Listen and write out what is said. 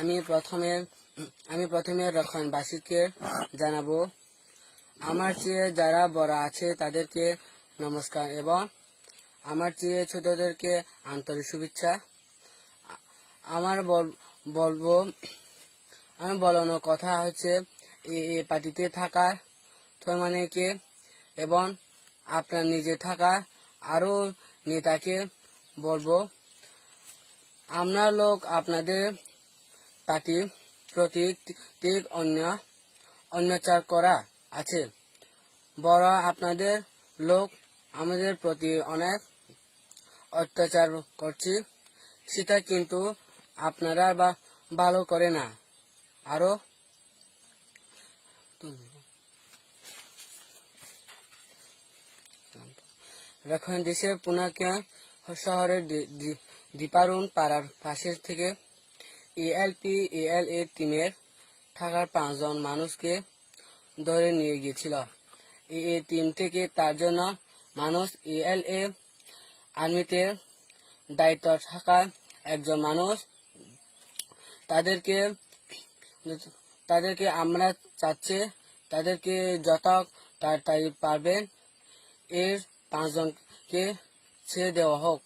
আমি প্রথমে রক্ষণবাসীকে জানাবো, আমার চেয়ে যারা বড় আছে তাদেরকে নমস্কার এবং আমার চেয়ে ছোটদেরকে আন্তরিক শুভেচ্ছা। আমার বলানো কথা হচ্ছে এই পার্টিতে থাকার মানে কে এবং আপনার নিজে থাকা আরো নেতাকে বলবো, আমরা লোক আপনাদের পার্টির প্রতি ঠিক অন্যাচার করা আছে, বড় আপনাদের লোক আমাদের প্রতি অনেক অত্যাচার করছে, সেটা কিন্তু আপনারা ভালো করে না। আরো এখন দেশের পুনাকিয়া শহরের দীপারুন পাড়ার পাশের থেকে এএলএ টিমের থাকার 5 জন মানুষকে ধরে নিয়ে গিয়েছিল। এই টিম থেকে 4 জন মানুষ এএলএ আর্মিতে দায়িত্ব থাকা একজন মানুষ। তাদেরকে আমরা চাচ্ছি তাদেরকে যত তাড়াতাড়ি পারবেন এর 5 জনকে ছেড়ে দেওয়া হোক।